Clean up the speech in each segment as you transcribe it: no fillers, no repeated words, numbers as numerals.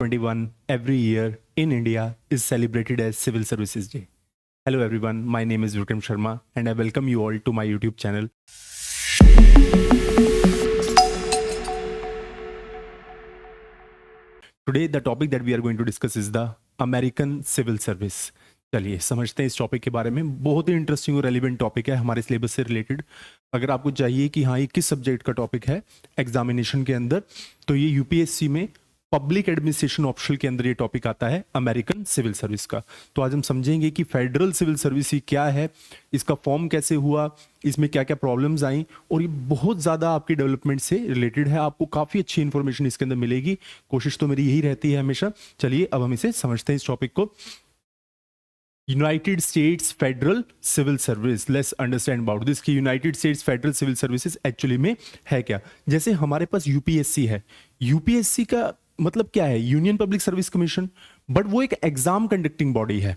21 every year in India is celebrated as Civil Services Day. Hello everyone, my name is Vikram Sharma and I welcome you all to my YouTube channel. Today the topic that we are going to discuss is the American Civil Service. चलिए समझते हैं इस topic के बारे में। बहुत ही interesting और relevant topic है हमारे सिलेबस से रिलेटेड। अगर आपको चाहिए कि हाँ ये किस सब्जेक्ट का टॉपिक है एग्जामिनेशन के अंदर, तो ये यूपीएससी में पब्लिक एडमिनिस्ट्रेशन ऑप्शनल के अंदर ये टॉपिक आता है अमेरिकन सिविल सर्विस का। तो आज हम समझेंगे कि फेडरल सिविल सर्विस ही क्या है, इसका फॉर्म कैसे हुआ, इसमें क्या क्या प्रॉब्लम्स आई, और ये बहुत ज़्यादा आपकी डेवलपमेंट से रिलेटेड है। आपको काफ़ी अच्छी इंफॉर्मेशन इसके अंदर मिलेगी, कोशिश तो मेरी यही रहती है हमेशा। चलिए अब हम इसे समझते हैं इस टॉपिक को। United States federal civil service, let's understand about this कि United States federal civil services actually में है क्या। जैसे हमारे पास यूपीएससी है, यूपीएससी का मतलब क्या है, union public service commission, but वो एक एग्जाम कंडक्टिंग बॉडी है,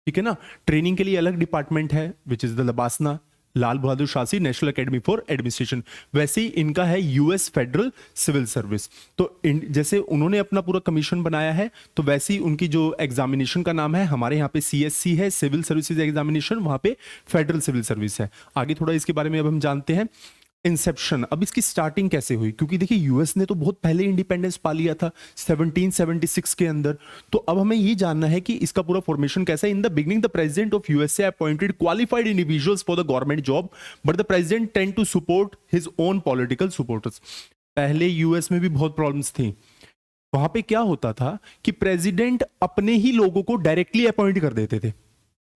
ठीक है ना। ट्रेनिंग के लिए अलग डिपार्टमेंट है which is the LBSNAA, Lal Bahadur Shastri national academy for administration. वैसे ही इनका है यूएस फेडरल सिविल सर्विस। तो जैसे उन्होंने अपना पूरा कमीशन बनाया है, तो वैसे ही उनकी जो एग्जामिनेशन का नाम है, हमारे यहाँ पे सीएससी है सिविल सर्विसेज एग्जामिनेशन, वहां पे फेडरल सिविल सर्विस है। आगे थोड़ा इसके बारे में अब हम जानते हैं। इंसेप्शन, अब इसकी स्टार्टिंग कैसे हुई, क्योंकि देखिए यूएस ने तो बहुत पहले इंडिपेंडेंस पा लिया था 1776 के अंदर। तो अब हमें ये जानना है कि इसका पूरा फॉर्मेशन कैसा है। In the beginning the president of USA appointed qualified individuals for the government job, but the president tend to support his own political supporters. पहले यूएस में भी बहुत प्रॉब्लम्स थी। वहां पे क्या होता था कि प्रेसिडेंट अपने ही लोगों को डायरेक्टली अपॉइंट कर देते थे।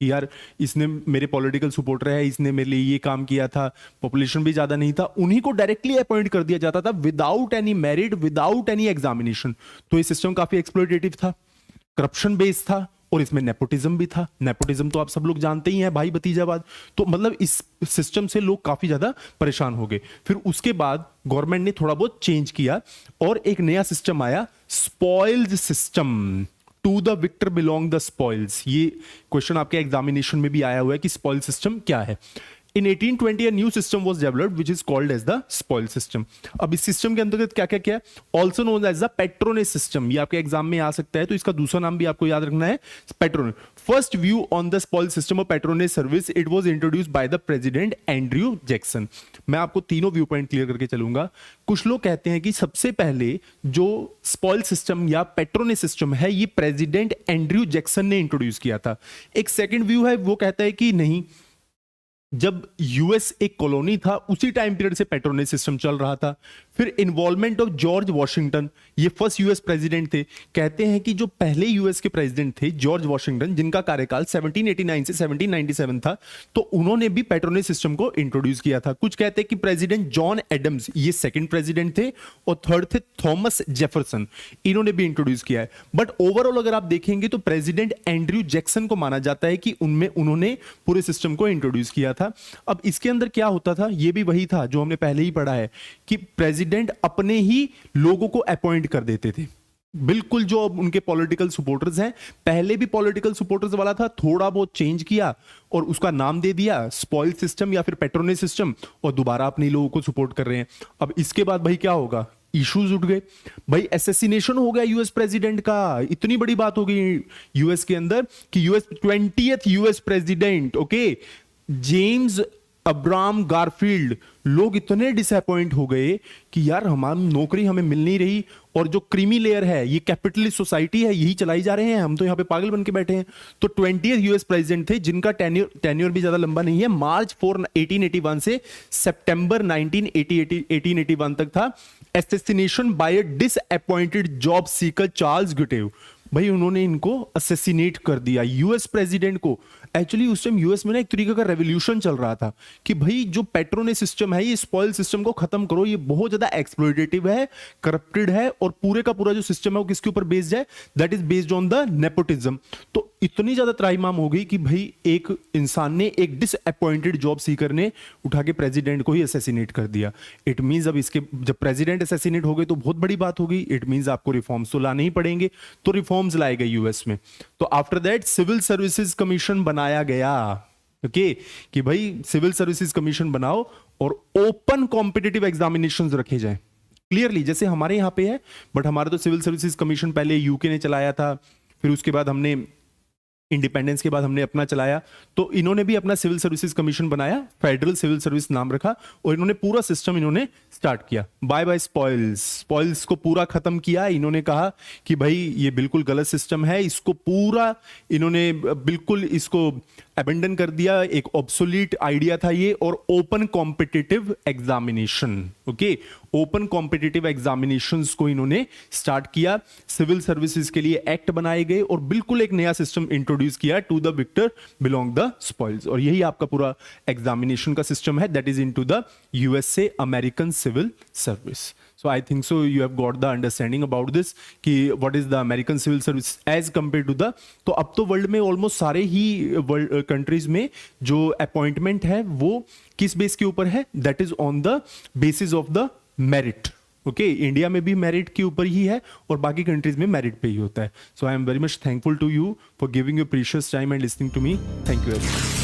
यार इसने मेरे पॉलिटिकल सपोर्टर है, इसने मेरे लिए ये काम किया था, पॉपुलेशन भी ज्यादा नहीं था, उन्हीं को डायरेक्टली अपॉइंट कर दिया जाता था without any merit, without any examination. तो ये सिस्टम काफी एक्सप्लॉयटेटिव था, करप्शन बेस्ड था, और इसमें नेपोटिज्म भी था। नेपोटिज्म तो आप सब लोग जानते ही हैं, भाई भतीजावाद। तो मतलब इस सिस्टम से लोग काफी ज्यादा परेशान हो गए। फिर उसके बाद गवर्नमेंट ने थोड़ा बहुत चेंज किया और एक नया सिस्टम आया, spoiled system. To the victor belong the spoils. ये क्वेश्चन आपके एग्जामिनेशन में भी आया हुआ है कि स्पॉइल सिस्टम क्या है। In 1820 a new system was developed which is called as the spoil system. अब इस सिस्टम के अंतर्गत क्या क्या क्या है, also known as the patronage system. ये आपके एग्जाम में आ सकता है, तो इसका दूसरा नाम भी आपको याद रखना है, patronage. First view on the spoil system of patronage service, it was introduced by the president Andrew Jackson. मैं आपको तीनों व्यू पॉइंट क्लियर करके चलूंगा। कुछ लोग कहते हैं कि सबसे पहले जो स्पॉइल सिस्टम या पेट्रोनेज सिस्टम है, ये प्रेसिडेंट एंड्रयू जैक्सन ने इंट्रोड्यूस किया था। एक सेकेंड व्यू है, वो कहता है कि नहीं, जब यूएस एक कॉलोनी था उसी टाइम पीरियड से पेट्रोनेज सिस्टम चल रहा था। फिर इन्वॉल्वमेंट ऑफ जॉर्ज वॉशिंगटन, ये फर्स्ट यूएस प्रेसिडेंट थे। कहते हैं कि जो पहले यूएस के प्रेसिडेंट थे जॉर्ज वॉशिंगटन, जिनका कार्यकाल 1789 से 1797 था, तो उन्होंने भी पेट्रोनेज सिस्टम को इंट्रोड्यूस किया था। कुछ कहते हैं कि प्रेसिडेंट जॉन एडम्स, ये सेकंड प्रेसिडेंट थे, और थर्ड थे थॉमस जेफरसन, इन्होंने भी इंट्रोड्यूस किया है। बट ओवरऑल अगर आप देखेंगे तो प्रेसिडेंट एंड्रयू जैक्सन को माना जाता है कि उनमें उन्होंने पूरे सिस्टम को इंट्रोड्यूस किया था। अब इसके अंदर क्या होता था, ये भी वही था जो हमने पहले ही पढ़ा है कि प्रेसिडेंट अपने ही लोगों को अपॉइंट कर देते थे। बिल्कुल जो अब उनके पॉलिटिकल सपोर्टर्स हैं, पहले भी पॉलिटिकल सपोर्टर्स वाला था, थोड़ा बहुत चेंज किया और उसका नाम दे दिया स्पॉइल सिस्टम या फिर पेट्रोनेज सिस्टम, और दोबारा अपने लोगों को सपोर्ट कर रहे हैं। अब इसके बाद भाई क्या होगा, इश्यूज उठ गए भाई, असैसिनेशन हो गया यूएस प्रेसिडेंट का। इतनी बड़ी बात हो गई यूएस के अंदर कि US 20th US president, okay, James Abraham Garfield, लोग इतने डिसअपॉइंट हो गए कि यार हमारी नौकरी हमें मिल नहीं रही, और जो क्रीमी लेयर है, ये कैपिटलिस्ट सोसाइटी है, यही चलाई जा रहे हैं, हम तो यहाँ पे पागल बन के बैठे हैं। तो 20th यूएस प्रेसिडेंट थे जिनका टेन्योर भी ज्यादा लंबा नहीं है, मार्च 4 1881 से सितंबर 1881 तक था। असैसिनेशन बाय अ डिसअपॉइंटेड जॉब सीकर चार्ल्स गुटेव, भाई उन्होंने इनको असैसिनेट कर दिया यूएस प्रेसिडेंट को। एक्चुअली उस टाइम यूएस में ना एक तरीके का रेवोल्यूशन चल रहा था कि भाई जो पेट्रोनेज सिस्टम है, ये स्पॉइल सिस्टम को खत्म करो, ये बहुत ज्यादा एक्सप्लॉयटेटिव है, करप्टेड है, और पूरे का पूरा जो सिस्टम है वो किसके ऊपर बेस्ड है, that is based on the nepotism. तो इतनी ज्यादा त्राहीमाम हो गई कि भाई एक इंसान ने, एक डिसअपॉइंटेड जॉब सीकर ने उठा के प्रेसिडेंट को ही असैसिनेट कर दिया। इट मींस अब इसके जब प्रेसिडेंट असैसिनेट हो गए तो बहुत बड़ी बात हो गई। इट मींस आपको रिफॉर्म्स तो लाने ही पड़ेंगे, तो रिफॉर्म्स लाए गए यूएस में। तो after that civil services commission बनाया गया, ओके, कि भाई सिविल सर्विसेज कमीशन बनाओ और ओपन कॉम्पिटिटिव एग्जामिनेशंस रखे जाएं। क्लियरली, जैसे हमारे यहाँ पे है, बट हमारा तो सिविल सर्विसेज कमीशन पहले यूके ने चलाया था, फिर उसके बाद हमने इंडिपेंडेंस के बाद हमने अपना चलाया, तो इन्होंने भी अपना सिविल सर्विसेज कमीशन बनाया, फेडरल सिविल सर्विस नाम रखा, और इन्होंने पूरा सिस्टम इन्होंने स्टार्ट किया। बाय बाय स्पॉइल्स, स्पॉइल्स को पूरा खत्म किया। इन्होंने कहा कि भाई ये बिल्कुल गलत सिस्टम है, इसको पूरा इन्होंने बिल्कुल इसको अबेंडन कर दिया, एक ऑब्सोलीट आइडिया था ये। और open competitive examination, okay, open competitive examinations को इन्होंने स्टार्ट किया, सिविल सर्विसेज के लिए एक्ट बनाए गए, और बिल्कुल एक नया सिस्टम इंट्रोड्यूस किया, to the victor belong the spoils. और यही आपका पूरा एग्जामिनेशन का सिस्टम है, that is into the USA American civil service. So I think so you have got the understanding about this कि what is the American civil service as compared to the, तो अब तो world में almost सारे ही world countries में जो appointment है वो किस बेस के ऊपर है, that is on the basis of the merit. Okay, India में भी मेरिट के ऊपर ही है और बाकी कंट्रीज में मेरिट पे ही होता है। So I am very much thankful to you for giving your precious time and listening to me. Thank you very much.